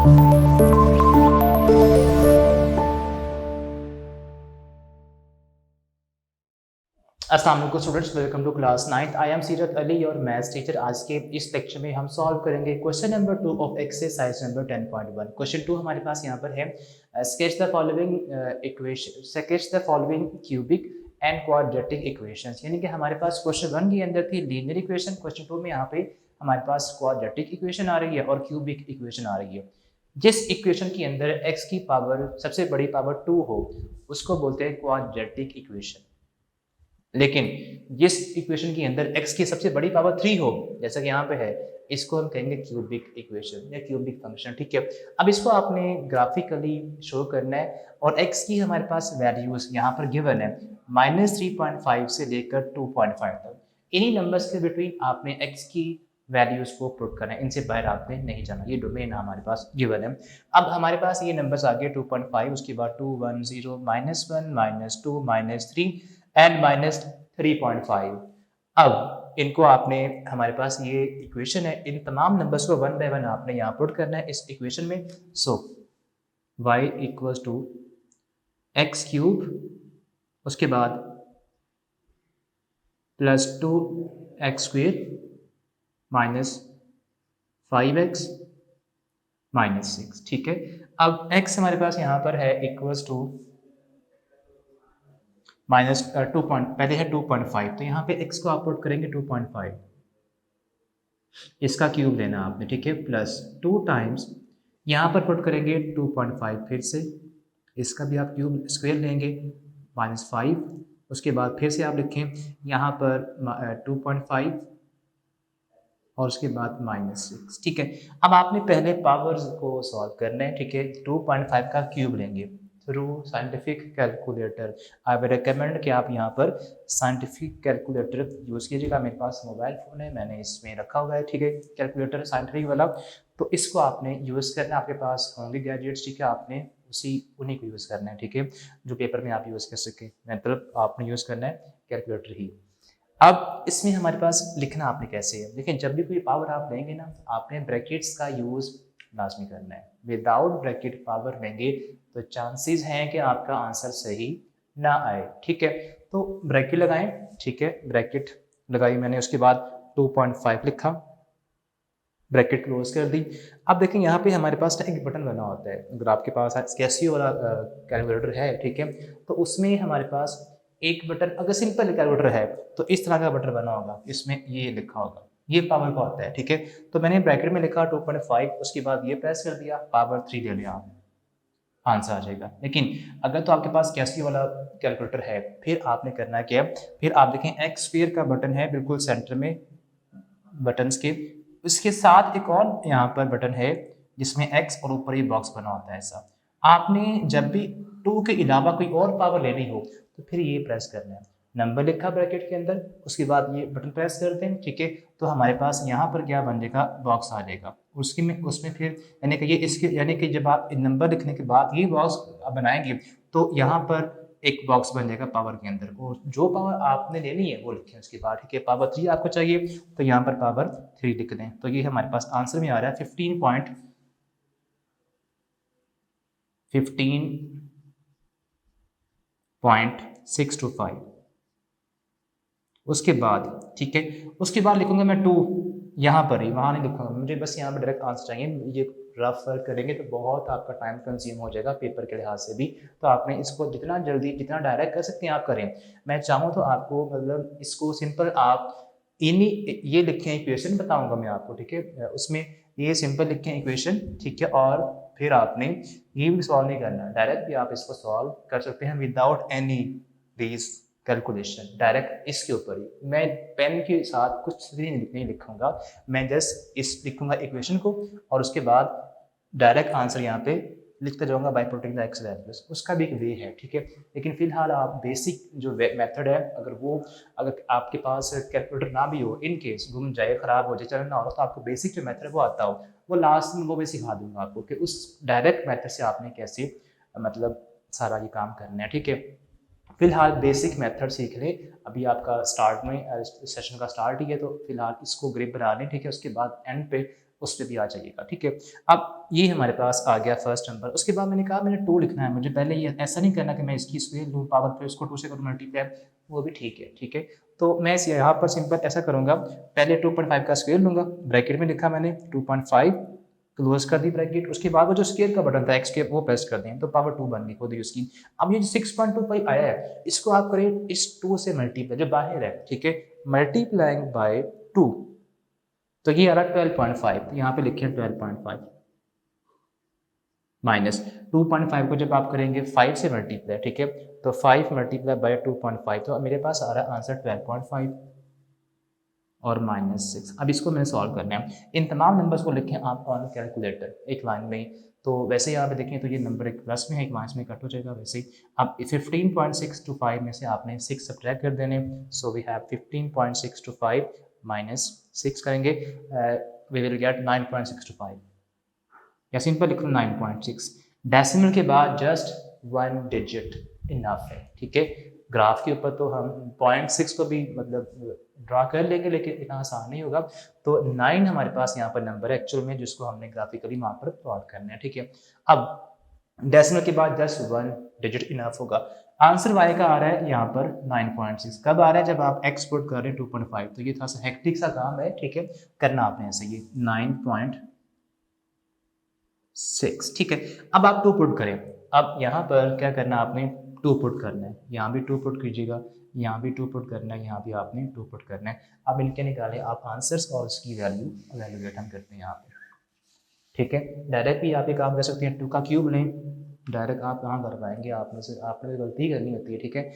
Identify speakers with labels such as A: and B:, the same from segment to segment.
A: अस्सलाम वालेकुम students, welcome to class 9th। I am Seerat Ali और मैथ्स टीचर। आज के इस लेक्चर में हम सॉल्व करेंगे question number 2 of exercise number 10.1। Question 2 हमारे पास यहाँ पर है, sketch the following equation, sketch the following cubic and quadratic equations. यानी कि हमारे पास क्वेश्चन 1 के अंदर थी लीनियर इक्वेशन, क्वेश्चन 2 में यहाँ पे हमारे पास क्वाड्रेटिक इक्वेशन आ रही है और क्यूबिक इक्वेशन आ रही है। जिस इक्वेशन के अंदर x की पावर सबसे बड़ी पावर 2 हो उसको बोलते हैं क्वाड्रेटिक इक्वेशन। लेकिन जिस इक्वेशन के अंदर x की सबसे बड़ी पावर 3 हो, जैसा कि यहाँ पे है, इसको हम कहेंगे क्यूबिक इक्वेशन या क्यूबिक फंक्शन। ठीक है, अब इसको आपने ग्राफिकली शो करना है और x की हमारे पास वैल्यूज यहाँ पर गिवन है -3.5 से लेकर 2.5 तक। इन्हीं नंबर्स के बिटवीन आपने x की वैल्यूज को पुट करना है, इनसे बाहर आपने नहीं जाना। ये डोमेन हमारे पास गिवन है। अब हमारे पास ये नंबर्स आ गए 2.5, उसके बाद 2, 1, 0, -1, -2, -3 एंड -3.5। अब इनको आपने, हमारे पास ये इक्वेशन है, इन तमाम नंबर्स को वन बाय वन आपने यहाँ पुट करना है इस इक्वेशन में। So y equals to x cube, उसके बाद +2x² -5x -6। ठीक है, अब x हमारे पास यहाँ पर है इक्वल्स टू -2 पहले है 2.5, तो यहाँ पे x को आप पुट करेंगे 2.5, इसका क्यूब लेना आपने। ठीक है, +2 टाइम्स यहाँ पर पुट करेंगे 2.5, फिर से इसका भी आप क्यूब स्क्वायर लेंगे -5, उसके बाद फिर से आप लिखें यहाँ पर 2.5 और उसके बाद -6। ठीक है, अब आपने पहले पावर्स को सॉल्व करना है। ठीक है, 2.5 का क्यूब लेंगे through scientific calculator. I will recommend कि आप यहाँ पर साइंटिफिक कैलकुलेटर यूज़ कीजिएगा। मेरे पास मोबाइल फ़ोन है, मैंने इसमें रखा हुआ है। ठीक है, कैलकुलेटर साइंटिफिक वाला, तो इसको आपने यूज़ करना है। आपके पास होंगे गैजेट्स, ठीक है, आपने उन्हीं को यूज़ करना है। ठीक है, जो पेपर में आप यूज़ कर सकें, मतलब आपने यूज़ करना है कैलकुलेटर ही। अब इसमें हमारे पास लिखना आपने कैसे है, देखिए जब भी कोई पावर आप लेंगे ना, आपने ब्रैकेट्स का यूज़ लाजमी करना है। विदाउट ब्रैकेट पावर लेंगे तो चांसेस हैं कि आपका आंसर सही ना आए। ठीक है, तो ब्रैकेट लगाएं। ठीक है, ब्रैकेट लगाई मैंने, उसके बाद 2.5 लिखा, ब्रैकेट क्लोज कर दी। अब देखें यहाँ पे हमारे पास ना एक बटन बना होता है, अगर आपके पास कैसियो वाला कैलकुलेटर है, ठीक है, तो उसमें हमारे पास एक बटन, अगर सिंपल कैलकुलेटर है तो इस तरह का बटन बना होगा, इसमें ये लिखा होगा, ये पावर का होता है। ठीक है, तो मैंने ब्रैकेट में लिखा 2.5, उसके बाद ये प्रेस कर दिया, पावर 3 ले लिया, आंसर आ जाएगा। लेकिन अगर तो आपके पास कैसियो वाला कैलकुलेटर है, फिर आपने करना क्या, फिर आप देखें एक्स स्क्वायर का बटन है बिल्कुल सेंटर में बटन्स के, उसके साथ एक और यहाँ पर बटन है जिसमें एक्स और ऊपर ये बॉक्स बना होता है ऐसा। आपने जब भी 2 के अलावा कोई और पावर लेनी हो तो फिर ये प्रेस करना है, नंबर लिखा ब्रैकेट के अंदर, उसके बाद ये बटन प्रेस करते हैं। ठीक है, तो हमारे पास यहाँ पर क्या बन जाएगा, बॉक्स आ जाएगा, उसमें फिर यानी कि ये इसके, यानी कि जब आप नंबर लिखने के बाद ये बॉक्स बनाएंगे तो यहाँ पर एक बॉक्स बन जाएगा पावर के अंदर, और जो पावर आपने लेनी है वो लिखें उसके बाद। ठीक है, पावर 3 आपको चाहिए तो यहाँ पर पावर 3 लिख दें, तो ये हमारे पास आंसर में आ रहा है 15.625। उसके बाद ठीक है, उसके बाद लिखूंगा मैं 2 यहाँ पर ही, वहाँ नहीं लिखूंगा, मुझे बस यहाँ पर डायरेक्ट आंसर चाहिए। ये रफ वर्क करेंगे तो बहुत आपका टाइम कंज्यूम हो जाएगा पेपर के लिहाज से भी, तो आपने इसको जितना जल्दी, जितना डायरेक्ट कर सकते हैं आप करें। मैं चाहूँ तो आपको, मतलब इसको सिंपल आप इन्हीं ये लिखें इक्वेशन बताऊंगा मैं आपको। ठीक है, उसमें ये सिंपल लिखें इक्वेशन। ठीक है, और फिर आपने ये भी सॉल्व नहीं करना, डायरेक्ट भी आप इसको सॉल्व कर सकते हैं without any these calculation, direct इसके ऊपर ही। मैं पेन के साथ कुछ भी नहीं लिखूंगा, मैं जस्ट इस लिखूंगा इक्वेशन को और उसके बाद डायरेक्ट आंसर यहाँ पे लिखते जाऊंगा by putting the x values. उसका भी एक वे है। ठीक है, लेकिन फिलहाल आप बेसिक जो मेथड है, अगर आपके पास कैलकुलेटर ना भी हो, इन केस गुम जाए, खराब हो जाए, चलन ना हो, तो आपको बेसिक जो मेथड वो आता हो, वो लास्ट में वो भी सिखा दूंगा आपको कि उस डायरेक्ट मेथड से आपने कैसे मतलब सारा ये काम करना है। ठीक है, फिलहाल बेसिक मेथड सीख लें, अभी आपका स्टार्ट में सेशन का स्टार्ट ही है, तो फिलहाल इसको ग्रिप बना लें। ठीक है, उसके बाद एंड पे उस पर भी आ जाइएगा, ठीक है। अब ये हमारे पास आ गया फर्स्ट नंबर। उसके बाद मैंने कहा मैंने 2 लिखना है, मुझे पहले ये ऐसा नहीं करना कि मैं इसकी स्क्वायर लूँ पावर पे उसको 2 से करूँ मल्टीप्लाई, वो भी ठीक है, ठीक है। तो मैं यहाँ पर सिंपल ऐसा करूँगा, पहले 2.5 का स्क्वायर लूँगा, ब्रैकेट में लिखा मैंने 2.5, क्लोज कर दी ब्रैकेट, उसके बाद वो जो स्क्वायर का बटन था एक्स के वो प्रेस कर दें तो पावर 2 बन गई खुद ही उसकी। अब ये 6.25 आया है, इसको आप करें इस 2 से मल्टीप्लाई जो बाहर है, ठीक है, मल्टीप्लाइंग बाय 2, तो ये आ रहा 12.5, तो यहाँ पे लिखें 12.5 माइनस 2.5 को जब आप करेंगे 5 से मल्टीप्लाई, ठीक है, तो 5 मल्टीप्लाई बाय 2.5, तो मेरे पास आ रहा है आंसर 12.5 और -6। अब इसको मैंने सॉल्व करना है। इन तमाम नंबर्स को लिखें आप ऑन कैलकुलेटर एक लाइन में। तो वैसे यहाँ पे देखें तो ये नंबर एक प्लस में है, एक माइनस में कट हो जाएगा वैसे ही। अब 15.6 to 5 में से आपने 6 सब्ट्रैक्ट कर देने, so we have 15.6 to 5 minus 6 करेंगे, वी विल गेट 9.6 to 5, या सिंपल लिखो 9.6। डेसिमल के बाद जस्ट 1 डिजिट इनफ है, ठीक है। ग्राफ के ऊपर तो हम 0.6 को भी मतलब ड्रा कर लेंगे, लेकिन इतना आसान नहीं होगा। तो 9 हमारे पास यहाँ पर नंबर है एक्चुअल में, जिसको हमने ग्राफिकली वहाँ पर प्लॉट करना है, ठीक है। अब डेसिमल के बाद जस्ट 1 डिजिट इनफ होगा। आंसर वाई का आ रहा है यहाँ पर 9.6। कब आ रहा है? जब आप एक्स पुट कर रहे हैं 2.5। तो ये थोड़ा सा हेक्टिक सा काम है, ठीक है, करना आपने ऐसे ये 9.6, ठीक है। अब आप 2 पुट करें। अब यहाँ पर क्या करना आपने, 2 पुट करना है, यहाँ भी 2 पुट कीजिएगा, यहाँ भी 2 पुट करना है, यहाँ भी आपने 2 पुट करना है। अब इनके निकालें आप आंसर्स और उसकी वैल्यू एवेलुएट हम करते हैं यहाँ पे, ठीक है। डायरेक्ट भी आप ये काम कर सकते हैं, 2 का क्यूब लें, डायरेक्ट आप कहाँ कर पाएंगे, आपने गलती करनी होती है, ठीक है।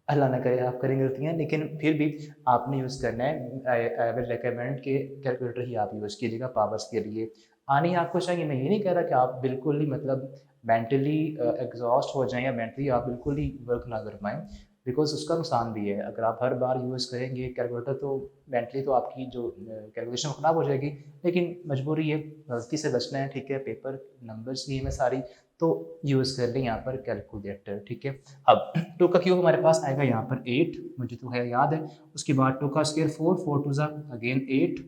A: अल्लाह ना करे आप करें गलतियाँ, लेकिन फिर भी आपने यूज़ करना है। आई विल रिकमेंड कि कैलकुलेटर ही आप यूज़ कीजिएगा पावर्स के लिए। आनी आपको चाहिए, मैं ये नहीं कह रहा कि आप बिल्कुल ही मतलब मेंटली एग्जॉस्ट हो जाएं या मेंटली आप बिल्कुल ही वर्क ना कर पाएँ, बिकॉज उसका नुकसान भी है। अगर आप हर बार यूज़ करेंगे कैलकुलेटर तो मेंटली तो आपकी जो कैलकुलेशन ख़राब हो जाएगी, लेकिन मजबूरी है, गलती से बचना है, ठीक है। पेपर नंबर्स ही में सारी, तो यूज़ कर लें यहाँ पर कैलकुलेटर, ठीक है। अब 2 का क्यूब हमारे पास आएगा यहाँ पर 8, मुझे तो है याद है। उसके बाद 2 का स्क्वायर 4, 4 टू ज़ा अगेन 8,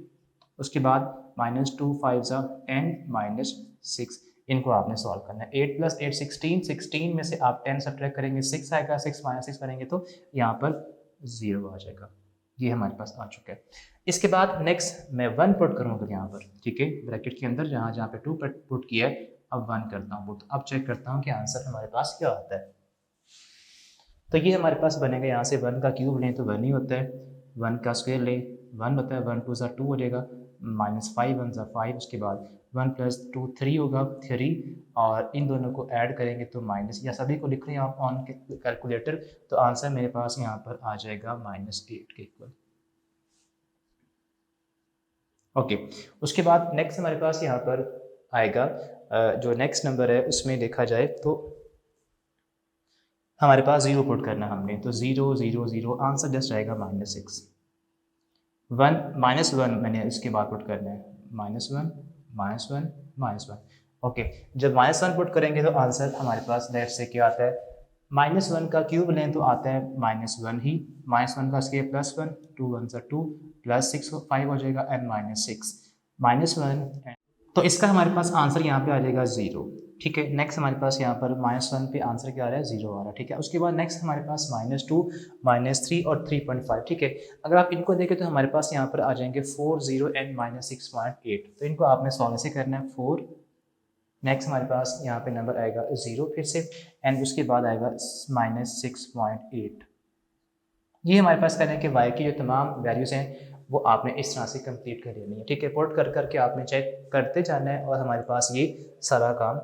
A: उसके बाद -2 5 ज़ा 10 -6। इनको आपने सॉल्व करना है। 8 + 8 16, 16 में से आप 10 सब्ट्रैक्ट करेंगे 6 आएगा, 6 -6 करेंगे तो यहाँ पर 0 आ जाएगा। ये हमारे पास आ चुका है। इसके बाद नेक्स्ट मैं 1 पुट करूँगा यहाँ पर, ठीक है, ब्रैकेट के अंदर जहाँ जहाँ पे 2 पुट किया है, अब 1 करता हूँ। तो अब चेक करता हूँ कि आंसर हमारे पास क्या आता है। तो ये हमारे पास बनेगा, यहाँ से 1 का क्यूब लें तो 1 ही होता है, 1 का स्क्वायर लें 1 होता है, 1 2 ज़ा 2 हो जाएगा, -5 1 ज़ा 5, उसके बाद 1 + 2 3 होगा 3, और इन दोनों को ऐड करेंगे तो माइनस, या सभी को लिख रहे हैं आप ऑन कैलकुलेटर, तो आंसर मेरे पास यहाँ पर आ जाएगा -8 के इक्वल। ओके, उसके बाद नेक्स्ट हमारे पास यहाँ पर आएगा जो नेक्स्ट नंबर है उसमें देखा जाए तो हमारे पास 0 पुट करना हमने, तो 0 0 0, आंसर जस्ट आएगा -6। 1 -1 मैंने इसके बाद पुट करना है, -1 -1 -1। ओके, जब -1 पुट करेंगे तो आंसर हमारे पास लेट से क्या आता है, -1 का क्यूब लें तो आता है -1 ही, -1 का स्क्वायर +1, 2 1 ज़ा 2, +6 5 हो जाएगा एंड -6 -1। तो इसका हमारे पास आंसर यहाँ पे आ जाएगा 0, ठीक है। नेक्स्ट हमारे पास यहाँ पर -1 पे आंसर क्या आ रहा है, 0 आ रहा है, ठीक है। उसके बाद नेक्स्ट हमारे पास -2 -3 और 3.5, ठीक है। अगर आप इनको देखें तो हमारे पास यहाँ पर आ जाएंगे 4 0 एंड -6.8। तो इनको आपने सॉल्व से करना है 4, नेक्स्ट हमारे पास यहाँ पे नंबर आएगा 0 फिर से, एंड उसके बाद आएगा -6.8। ये हमारे पास करने के वाई की जो तमाम वैल्यूज़ हैं वो आपने इस तरह से कंप्लीट कर लेनी है, ठीक है। पुट कर करके आपने चेक करते जाना है और हमारे पास ये सारा काम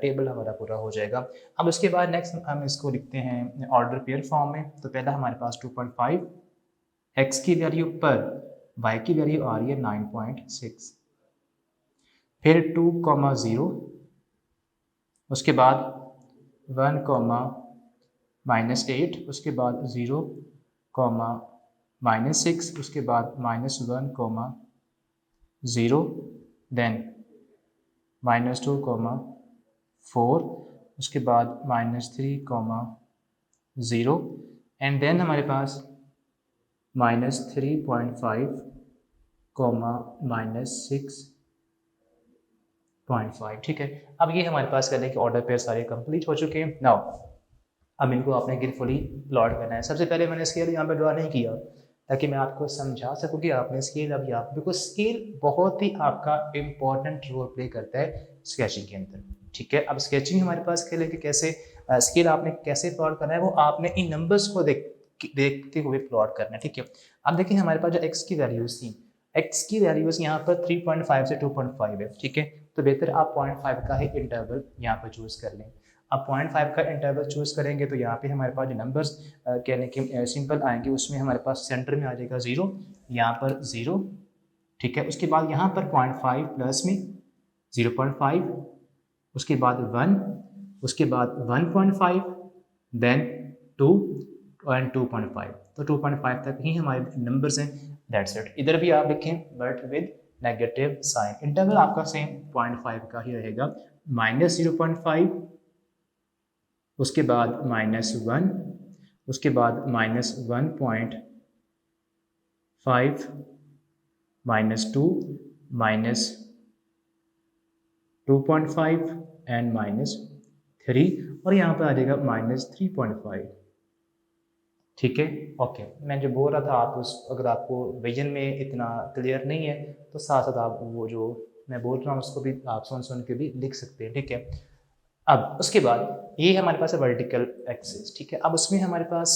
A: टेबल हमारा पूरा हो जाएगा। अब उसके बाद नेक्स्ट हम इसको लिखते हैं ऑर्डर पेयर फॉर्म में। तो पहला हमारे पास 2.5, एक्स की वैल्यू पर वाई की वैल्यू आ रही है 9.6, फिर 2,0, उसके बाद 1, -8, उसके बाद 0, -6, उसके बाद -1, 0, देन -2, 4, उसके बाद -3, 0, एंड देन हमारे पास -3.5, -6, 0.5, ठीक है। अब ये हमारे पास करने के ऑर्डर पेयर सारे कंप्लीट हो चुके हैं। नाउ अब इनको आपने केयरफुली प्लॉट करना है। सबसे पहले मैंने स्केल यहाँ पे ड्रॉ नहीं किया ताकि मैं आपको समझा सकूँ कि आपने स्केल अब यहाँ, बिकॉज स्केल बहुत ही आपका इम्पॉर्टेंट रोल प्ले करता है स्केचिंग के अंदर, ठीक है। अब स्केचिंग हमारे पास स्केल है कि कैसे स्केल आपने कैसे प्लॉट करना है, वो आपने इन नंबर्स को देखते हुए प्लॉट करना है, ठीक है। अब देखिए हमारे पास जो एक्स की वैल्यूज थी, एक्स की वैल्यूज यहाँ पर 3.5 से 2.5 है, ठीक है। तो बेहतर आप 0.5 का ही इंटरवल यहाँ पर चूज कर लें। अब 0.5 का इंटरवल चूज करेंगे तो यहाँ पे हमारे पास जो नंबर्स कहने के सिंपल आएंगे, उसमें हमारे पास सेंटर में आ जाएगा 0, यहाँ पर 0, ठीक है। उसके बाद यहाँ पर 0.5 प्लस में 0.5, उसके बाद 1, उसके बाद 1.5, देन 2 एंड 2.5। तो 2.5 तक ही हमारे नंबर्स हैं, दैट्स इट। इधर भी आप लिखें but with negative sign. Interval आपका सेम 0.5 का ही रहेगा, -0.5, उसके बाद -1, उसके बाद -1.5, -2, -2.5 एंड -3, और यहाँ पर आ जाएगा -3.5, ठीक है। ओके, मैं जो बोल रहा था आप उस, अगर आपको विजन में इतना क्लियर नहीं है तो साथ साथ आप वो जो मैं बोल रहा हूँ उसको भी आप सुन के भी लिख सकते हैं, ठीक है। अब उसके बाद ये हमारे पास है वर्टिकल एक्सिस, ठीक है। अब उसमें हमारे पास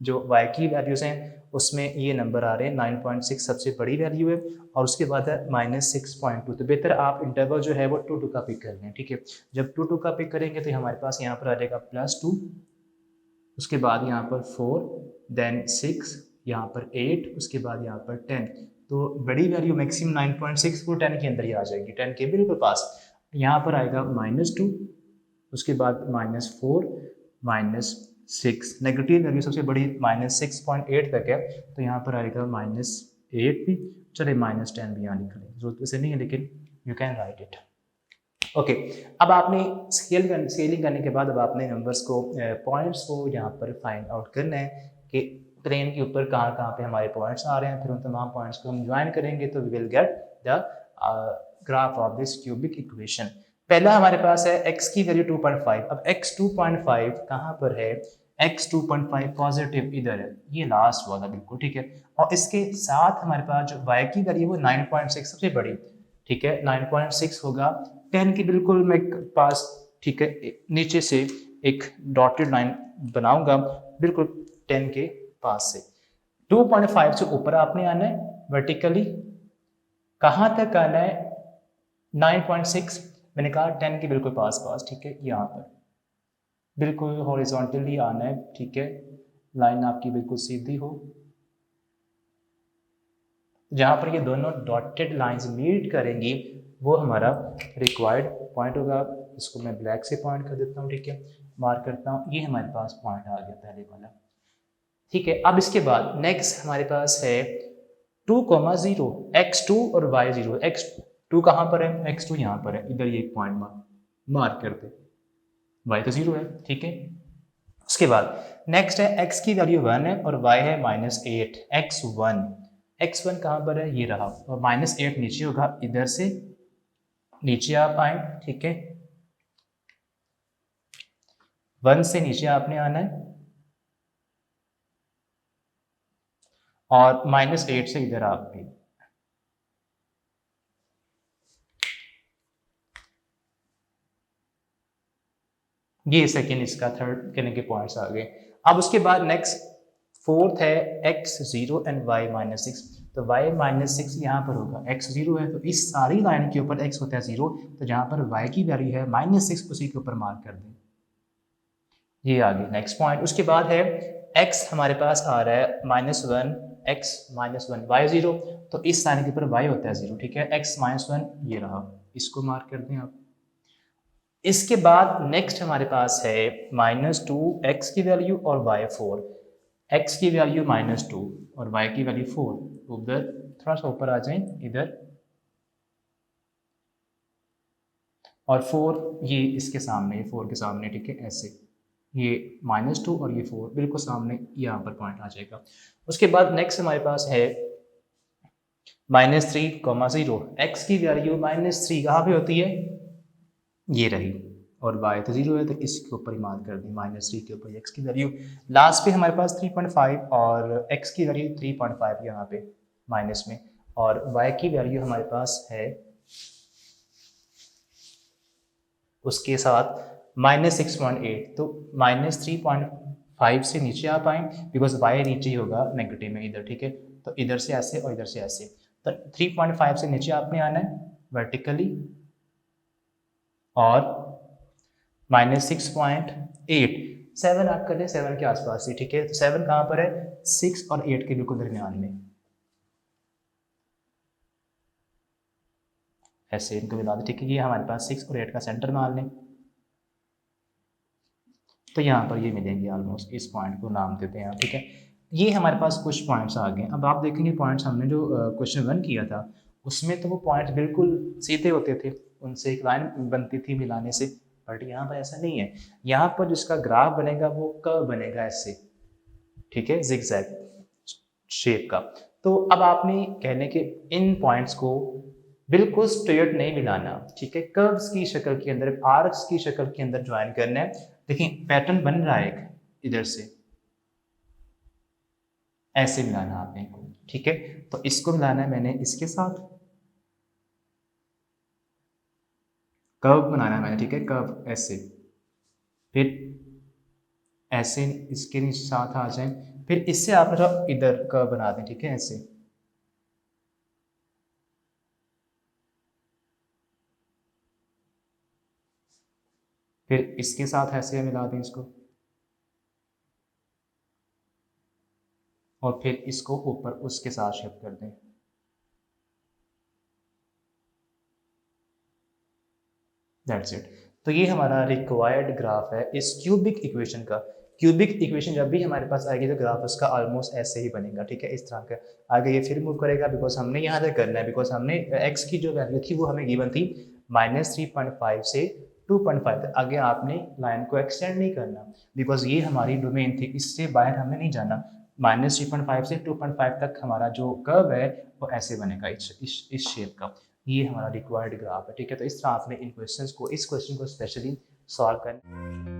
A: जो y की वैल्यूज़ हैं उसमें ये नंबर आ रहे हैं 9.6 सबसे बड़ी वैल्यू है, और उसके बाद है -6.2। तो बेहतर आप इंटरवल जो है वो 2 का पिक कर लें, ठीक है। जब 2 का पिक करेंगे तो हमारे पास यहाँ पर आ जाएगा +2, उसके बाद यहाँ पर 4, देन 6, यहाँ पर 8, उसके बाद यहाँ पर 10। तो बड़ी वैल्यू मैक्सिमम 9.6 वो 10 के अंदर ही आ जाएगी, 10 के बिल्कुल पास। यहाँ पर आएगा -2, उसके बाद -4, -6, नेगेटिव वैल्यू सबसे बड़ी -6.8 तक है, तो यहाँ पर आएगा -8 भी, चले -10 भी यहाँ लिख लें, जरूरत वैसे नहीं है लेकिन you can write it. Okay, अब आपने स्केलिंग करने के बाद अब आपने नंबर्स को पॉइंट्स को यहाँ पर फाइंड आउट करना है कि प्लेन के ऊपर कहाँ कहाँ पे हमारे पॉइंट्स आ रहे हैं। फिर उन तमाम पॉइंट्स को हम ज्वाइन करेंगे तो we will get the graph of this cubic equation. पहला हमारे पास है x की वैल्यू 2.5। अब x 2.5 कहाँ पर है, x 2.5 पॉजिटिव इधर है, ये लास्ट वाला बिल्कुल, ठीक है। और इसके साथ हमारे पास जो y की वैल्यू वो 9.6 सबसे बड़ी, ठीक है, 9.6 होगा 10 की बिल्कुल मैं पास, ठीक है। नीचे से एक डॉटेड लाइन बनाऊंगा बिल्कुल 10 के पास से। 2.5 से ऊपर आपने आना है वर्टिकली, कहाँ तक आना है 9.6, मैंने कहा 10 के बिल्कुल पास पास, ठीक है। यहाँ पर बिल्कुल हॉरिजॉन्टली आना है, ठीक है, लाइन आपकी बिल्कुल सीधी हो। जहाँ पर ये दोनों डॉटेड लाइंस मीट करेंगी वो हमारा रिक्वायर्ड पॉइंट होगा। इसको मैं ब्लैक से पॉइंट कर देता हूँ, ठीक है, मार्क करता हूँ। ये हमारे पास पॉइंट आ गया पहले वाला, ठीक है। अब इसके बाद नेक्स्ट हमारे पास है 2,0, x2 और y0। x2 कहाँ पर है, x2 यहाँ पर है, इधर ये एक पॉइंट मार्क कर दे, y तो 0 है, ठीक है। उसके बाद नेक्स्ट है x की वैल्यू 1 है और y है -8, x1 कहाँ पर है, ये रहा, और -8 नीचे होगा, इधर से नीचे आप आए, ठीक है, 1 से नीचे आपने आना है, और -8 से इधर आप भी। ये सेकेंड इसका थर्ड कहने के पॉइंट्स आ गए। अब उसके बाद नेक्स्ट फोर्थ है x0 एंड y-6। तो y-6 यहाँ पर होगा, x0 है तो इस सारी लाइन के ऊपर x होता है 0, तो जहाँ पर y की वैल्यू है -6 उसी के ऊपर मार्क कर दें। ये आ गया नेक्स्ट पॉइंट। उसके बाद है x हमारे पास आ रहा है -1, x -1, y0, तो इस लाइन के ऊपर y होता है 0, ठीक है, x -1 ये रहा, इसको मार्क कर दें आप। इसके बाद नेक्स्ट हमारे पास है -2 x की वैल्यू और y4, x की वैल्यू -2 और y की वैल्यू 4, उधर थोड़ा सा ऊपर आ जाएं इधर, और 4 ये इसके सामने, 4 के सामने, ठीक है, ऐसे ये -2 और ये 4 बिल्कुल सामने, यहाँ पर पॉइंट आ जाएगा। उसके बाद नेक्स्ट हमारे पास है -3, 0, x की वैल्यू -3 कहाँ पे होती है, ये रही, और y तो 0 है तो इसके ऊपर ही मान कर दी -3 के ऊपर x की वैल्यू। लास्ट पे हमारे पास 3.5 और x की वैल्यू 3.5 यहाँ पे माइनस में, और y की वैल्यू हमारे पास है उसके साथ -6.8, तो -3.5 से नीचे आ पाए बिकॉज y नीचे ही होगा नेगेटिव में इधर, ठीक है। तो इधर से ऐसे और इधर से ऐसे, तो 3.5 से नीचे आपने आना है वर्टिकली, और -6.8, 7 आप कर लें 7 के आसपास ही, ठीक है। तो 7 कहाँ पर है, 6 और 8 के बिल्कुल दरमियान में, ऐसे इनको मिला दें, ठीक है। ये हमारे पास 6 और 8 का सेंटर मान लें, तो यहाँ पर ये मिलेंगे ऑलमोस्ट, इस पॉइंट को नाम देते हैं, ठीक है। ये हमारे पास कुछ पॉइंट्स आ गए। अब आप देखेंगे पॉइंट्स हमने जो क्वेश्चन 1 किया था उसमें तो वो पॉइंट्स बिल्कुल सीधे होते थे, उनसे एक लाइन बनती थी मिलाने से, बट यहाँ पर ऐसा नहीं है। यहाँ पर जिसका ग्राफ बनेगा वो कर्व बनेगा ऐसे, ठीक है, जिगजैग शेप का। तो अब आपने कहने के इन पॉइंट्स को बिल्कुल स्ट्रेट नहीं मिलाना, ठीक है, कर्व्स की शक्ल के अंदर, आर्क्स की शक्ल के अंदर ज्वाइन करना है। देखिए पैटर्न बन रहा है एक, इधर से ऐसे मिलाना आपने इनको, ठीक है। तो इसको मिलाना है मैंने इसके साथ, कर्व बनाना है मैंने, ठीक है, कर्व ऐसे, फिर ऐसे इसके साथ आ जाए, फिर इससे आप इधर कर्व बना दें, ठीक है, ऐसे, फिर इसके साथ ऐसे मिला दें इसको, और फिर इसको ऊपर उसके साथ शिफ्ट कर दें। That's it. तो ये हमारा रिक्वायर्ड ग्राफ है इस क्यूबिक इक्वेशन का। क्यूबिक इक्वेशन जब भी हमारे पास आएगी तो ग्राफ उसका ऑलमोस्ट ऐसे ही बनेगा, ठीक है, इस तरह का। आगे ये फिर मूव करेगा बिकॉज हमने यहाँ तक करना है, बिकॉज हमने एक्स की जो वैल्यू थी वो हमें गिवन थी -3.5 से 2.5 तक। आगे आपने लाइन को एक्सटेंड नहीं करना बिकॉज ये हमारी डोमेन थी, इससे बाहर हमने नहीं जाना। -3.5 से 2.5 तक हमारा जो कर्व है वो ऐसे बनेगा, इस शेप का। ये हमारा रिक्वायर्ड ग्राफ है, ठीक है। तो इस तरह आपने इन क्वेश्चंस को, इस क्वेश्चन को स्पेशली सॉल्व करना।